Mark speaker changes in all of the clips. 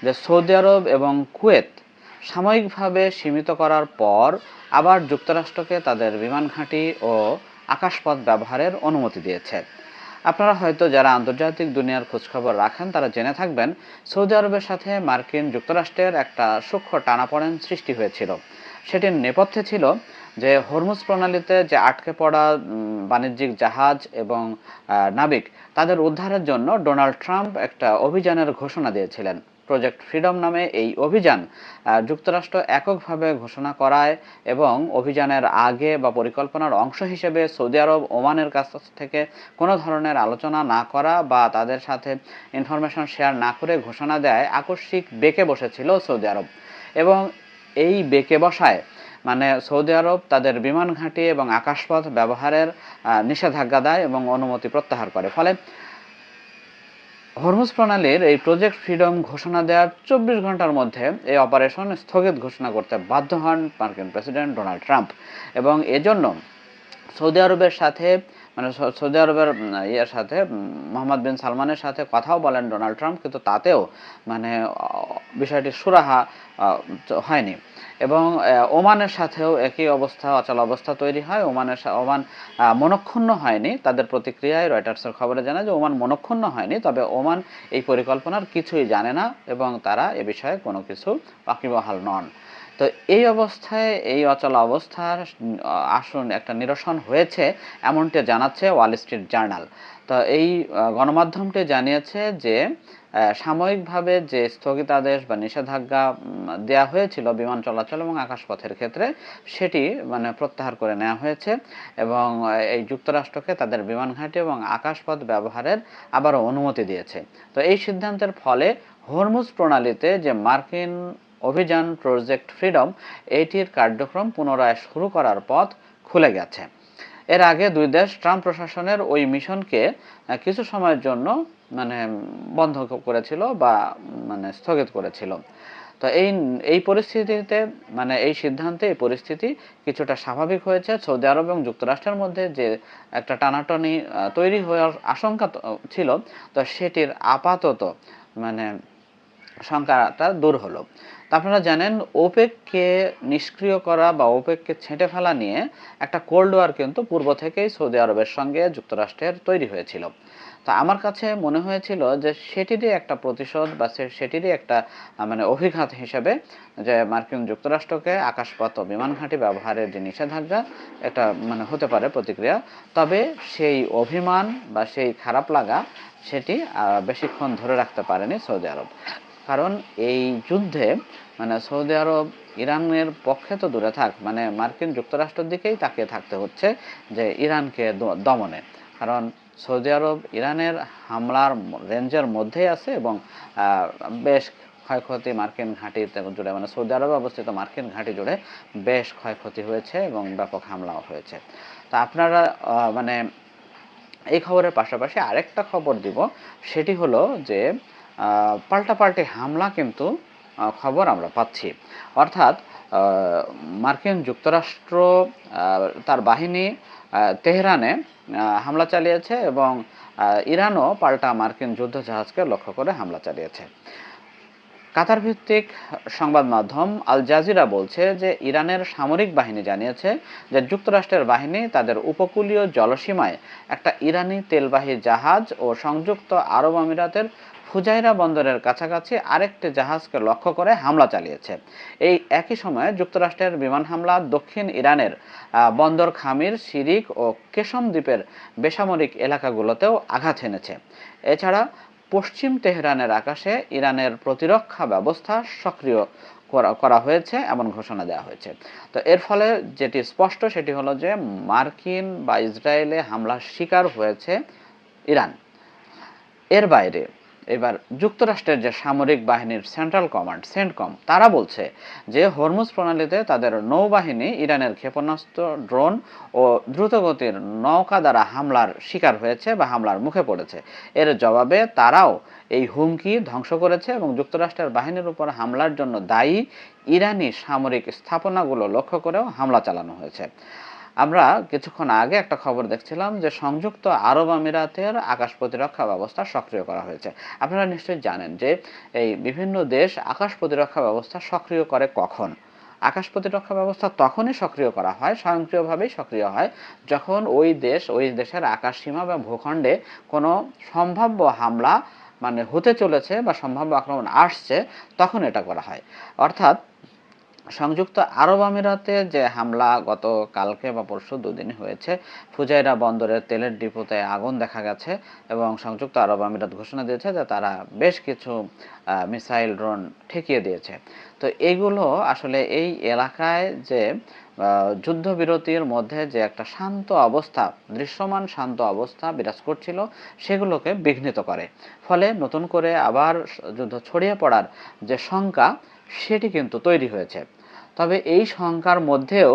Speaker 1: যে সৌদি আরব এবং কুয়েত সাময়িকভাবে সীমিত করার পর আবার যুক্তরাষ্ট্রকে তাদের বিমান ঘাঁটি ও আকাশপথ ব্যবহারের অনুমতি দিয়েছে। আপনারা হয়তো যারা আন্তর্জাতিক দুনিয়ার খোঁজখবর রাখেন তারা জেনে থাকবেন, সৌদি আরবের সাথে মার্কিন যুক্তরাষ্ট্রের একটা সূক্ষ্ম টানাপোড়েন সৃষ্টি হয়েছিল। সেটির নেপথ্যে ছিল যে হরমুজ প্রণালীতে যে আটকে পড়া বাণিজ্যিক জাহাজ এবং নাবিক তাদের উদ্ধারের জন্য ডোনাল্ড ট্রাম্প একটা অভিযানের ঘোষণা দিয়েছিলেন। প্রজেক্ট ফ্রিডম নামে এই অভিযান যুক্তরাষ্ট্র এককভাবে ঘোষণা করায় এবং অভিযানের আগে বা পরিকল্পনার অংশ হিসেবে সৌদি আরব ওমানের কাছ থেকে কোনো ধরনের আলোচনা না করা বা তাদের সাথে ইনফরমেশন শেয়ার না করে ঘোষণা দেয় আকস্মিক বেঁকে বসেছিল সৌদি আরব। এবং এই বেঁকে বসায় মানে সৌদি আরব তাদের বিমান ঘাঁটি এবং আকাশপথ ব্যবহারের নিষেধাজ্ঞা দেয় এবং অনুমতি প্রত্যাহার করে। ফলে হরমুজ প্রণালীর এই প্রজেক্ট ফ্রিডম ঘোষণা দেওয়ার 24 ঘন্টার মধ্যে এই অপারেশন স্থগিত ঘোষণা করতে বাধ্য হন মার্কিন প্রেসিডেন্ট ডোনাল্ড ট্রাম্প। এবং এজন্য সৌদি আরবের সাথে সৌদি আরবের ইয়ের সাথে মোহাম্মদ বিন সালমানের সাথে কথাও বলেন ডোনাল্ড ট্রাম্প, কিন্তু তাতেও বিষয়টি সুরাহা হয়নি। এবং ওমানের সাথেও একই অবস্থা, অচল অবস্থা তৈরি হয়। ওমান মনক্ষুণ্ণ হয়নি। তাদের প্রতিক্রিয়ায় রয়টার্সের খবরে জানায় যে ওমান মনক্ষুণ্ণ হয়নি, তবে ওমান এই পরিকল্পনার কিছুই জানে না এবং তারা এ বিষয়ে কোনো কিছু ওয়াকিবহাল নন। তো এই অবস্থায় এই অচল অবস্থার আসুন একটা নিরসন হয়েছে এমনটি জানাচ্ছে ওয়াল স্ট্রিট জার্নাল। তো এই গণমাধ্যমটি জানিয়েছে যে সাময়িকভাবে যে স্থগিতাদেশ বা নিষেধাজ্ঞা দেওয়া হয়েছিল বিমান চলাচল এবং আকাশপথের ক্ষেত্রে সেটি প্রত্যাহার করে নেওয়া হয়েছে এবং এই যুক্তরাষ্ট্রকে তাদের বিমান ঘাঁটি এবং আকাশপথ ব্যবহারের আবারও অনুমতি দিয়েছে। তো এই সিদ্ধান্তের ফলে হরমুজ প্রণালীতে যে মার্কিন অভিযান প্রজেক্ট ফ্রিডম এইটির কার্যক্রম পুনরায় শুরু করার পথ খুলে গেছে। এর আগে দুই দেশ ট্রাম্প প্রশাসনের ওই মিশনকে কিছু সময়ের জন্য বন্ধ করেছিল বা স্থগিত করেছিল। তো এই পরিস্থিতিতে এই সিদ্ধান্তে এই পরিস্থিতি কিছুটা স্বাভাবিক হয়েছে। সৌদি আরব এবং যুক্তরাষ্ট্রের মধ্যে যে একটা টানাটানি তৈরি হওয়ার আশঙ্কা ছিল, তো সেটির আপাতত শঙ্কাটা দূর হলো। তা আপনারা জানেন ওপেককে নিষ্ক্রিয় করা বা ওপেককে ছেঁটে ফেলা নিয়ে একটা কোল্ড ওয়ার কিন্তু পূর্ব থেকেই সৌদি আরবের সঙ্গে যুক্তরাষ্ট্রের তৈরি হয়েছিল। তা আমার কাছে মনে হয়েছিল যে সেটিরই একটা প্রতিশোধ বা সেটিরই একটা অভিঘাত হিসেবে যে মার্কিন যুক্তরাষ্ট্রকে আকাশপথ ও বিমান ঘাঁটি ব্যবহারের যে নিষেধাজ্ঞা এটা হতে পারে প্রতিক্রিয়া। তবে সেই অভিমান বা সেই খারাপ লাগা সেটি বেশিক্ষণ ধরে রাখতে পারেনি সৌদি আরব। কারণ এই যুদ্ধে সৌদি আরব ইরানের পক্ষে তো দূরে থাক, মার্কিন যুক্তরাষ্ট্রের দিকেই তাকিয়ে থাকতে হচ্ছে যে ইরানকে দমনে। কারণ সৌদি আরব ইরানের হামলার রেঞ্জের মধ্যেই আছে এবং বেশ ক্ষয়ক্ষতি মার্কিন ঘাঁটি জুড়ে সৌদি আরবে অবস্থিত মার্কিন ঘাঁটি জুড়ে বেশ ক্ষয়ক্ষতি হয়েছে এবং ব্যাপক হামলাও হয়েছে। তা আপনারা এই খবরের পাশাপাশি আরেকটা খবর দিব, সেটি হলো যে পাল্টাপাল্টি হামলা কিন্তু খবর আমরা পাচ্ছি। অর্থাৎ মার্কিন যুক্তরাষ্ট্র তার বাহিনী তেহরানে হামলা চালিয়েছে এবং ইরানও পাল্টা মার্কিন যুদ্ধজাহাজকে লক্ষ্য করে হামলা চালিয়েছে। কাতার ভিত্তিক সংবাদ মাধ্যম আল জাজিরা বলছে যে ইরানের সামরিক বাহিনী জানিয়েছে যে যুক্তরাষ্ট্রের বাহিনী তাদের উপকূলীয় জলসীমায় একটা ইরানি তেলবাহী জাহাজ ও সংযুক্ত আরব আমিরাতের ফুজাইরা বন্দরের কাছাকাছি আরেকটি জাহাজকে লক্ষ্য করে হামলা চালিয়েছে। এই একই সময়ে যুক্তরাষ্ট্রের বিমান হামলা দক্ষিণ ইরানের বন্দর খামির, শিরিক ও কেশম দ্বীপের বেসামরিক এলাকাগুলোতেও আঘাত এনেছে। এছাড়া পশ্চিম তেহরানের আকাশে ইরানের প্রতিরক্ষা ব্যবস্থা সক্রিয় করা হয়েছে এমন ঘোষণা দেওয়া হয়েছে। তো এর ফলে যেটি স্পষ্ট সেটি হলো যে মার্কিন বা ইসরায়েলে হামলার শিকার হয়েছে ইরান। এর বাইরে এবার যুক্তরাষ্ট্রের যে সামরিক বাহিনীর সেন্ট্রাল কমান্ড সেন্টকম তারা বলছে যে হরমুজ প্রণালীতে তাদের নৌবাহিনী ইরানের ক্ষেপণাস্ত্র, ড্রোন ও দ্রুতগতির নৌকা দ্বারা হামলার শিকার হয়েছে বা হামলার মুখে পড়েছে। এর জবাবে তারাও এই হুমকি ধ্বংস করেছে এবং যুক্তরাষ্ট্রের বাহিনীর উপর হামলার জন্য দায়ী ইরানি সামরিক স্থাপনাগুলো লক্ষ্য করেও হামলা চালানো হয়েছে। আমরা কিছুক্ষণ আগে একটা খবর দেখছিলাম যে সংযুক্ত আরব আমিরাতের আকাশ প্রতিরক্ষা ব্যবস্থা সক্রিয় করা হয়েছে। আপনারা নিশ্চয়ই জানেন যে এই বিভিন্ন দেশ আকাশ প্রতিরক্ষা ব্যবস্থা সক্রিয় করে কখন? আকাশ প্রতিরক্ষা ব্যবস্থা তখনই সক্রিয় করা হয়, স্বয়ংক্রিয়ভাবেই সক্রিয় হয়, যখন ওই দেশের আকাশ সীমা বা ভূখণ্ডে কোনো সম্ভাব্য হামলা মানে হতে চলেছে বা সম্ভাব্য আক্রমণ আসছে, তখন এটা করা হয়। অর্থাৎ সংযুক্ত আরব আমিরাতে যে হামলা গত কালকে বা পরশু দুদিন হয়েছে, ফুজাইরা বন্দরের তেলের ডিপোতে আগুন দেখা গেছে এবং সংযুক্ত আরব আমিরাত ঘোষণা দিয়েছে যে তারা বেশ কিছু মিসাইল ড্রোন ঠেকিয়ে দিয়েছে। তো এগুলো আসলে এই এলাকায় যে যুদ্ধবিরতির মধ্যে যে একটা শান্ত অবস্থা, দৃশ্যমান শান্ত অবস্থা বিরাজ করছিল, সেগুলোকে বিঘ্নিত করে। ফলে নতুন করে আবার যুদ্ধ ছড়িয়ে পড়ার যে শঙ্কা, সেটি কিন্তু তৈরি হয়েছে। তবে এই শঙ্কার মধ্যেও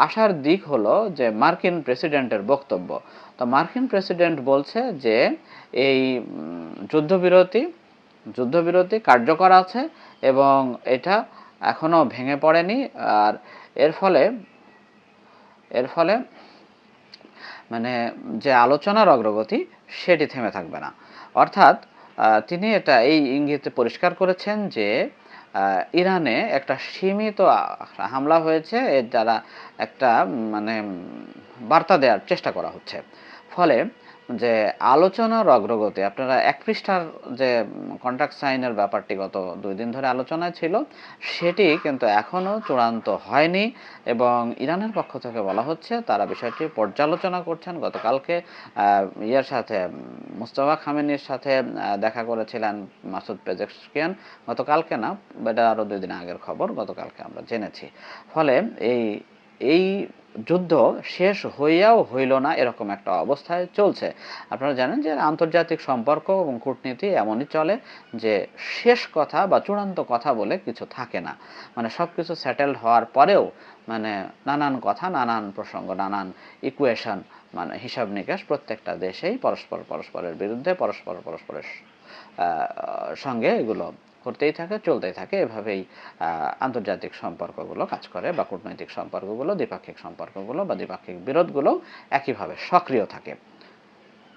Speaker 1: আশার দিক হলো যে মার্কিন প্রেসিডেন্টের বক্তব্য। তো মার্কিন প্রেসিডেন্ট বলছে যে এই যুদ্ধবিরতি কার্যকর আছে এবং এটা এখনো ভেঙে পড়েনি। আর এর ফলে এর ফলে মানে যে আলোচনার অগ্রগতি, সেটি থেমে থাকবে না। অর্থাৎ তিনি এটা এই ইঙ্গিতে পরিষ্কার করেছেন যে ইরানে একটা সীমিত হামলা হয়েছে, এর দ্বারা একটা মানে বার্তা দেওয়ার চেষ্টা করা হচ্ছে। ফলে যে আলোচনার অগ্রগতি, আপনারা ১ পৃষ্ঠার যে কন্ট্রাক্ট সাইনের ব্যাপারটি গত ২ দিন ধরে আলোচনায় ছিল, সেটি কিন্তু এখনো চূড়ান্ত হয়নি এবং ইরানের পক্ষ থেকে বলা হচ্ছে তারা বিষয়টি পর্যালোচনা করছেন। গতকালকে ইয়ের সাথে মুস্তাফা খামেনির সাথে দেখা করেছিলেন মাসুদ পেজেশকিয়ান। গতকালকে না, এটা আরও ২ দিন আগের খবর, গতকালকে আমরা জেনেছি। ফলে এই যুদ্ধ শেষ হইয়াও হইল না, এরকম একটা অবস্থায় চলছে। আপনারা জানেন যে আন্তর্জাতিক সম্পর্ক এবং কূটনীতি এমনই চলে যে শেষ কথা বা চূড়ান্ত কথা বলে কিছু থাকে না। মানে সব কিছু সেটেলড হওয়ার পরেও মানে নানান কথা, নানান প্রসঙ্গ, নানান ইকুয়েশন, মানে হিসাব নিকাশ প্রত্যেকটা দেশেই পরস্পরের বিরুদ্ধে, পরস্পরের সঙ্গে এগুলো করতেই থাকে, চলতেই থাকে। এভাবেই আন্তর্জাতিক সম্পর্কগুলো কাজ করে বা কূটনৈতিক সম্পর্কগুলো, দ্বিপাক্ষিক সম্পর্কগুলো বা দ্বিপাক্ষিক বিরোধগুলো একইভাবে সক্রিয় থাকে।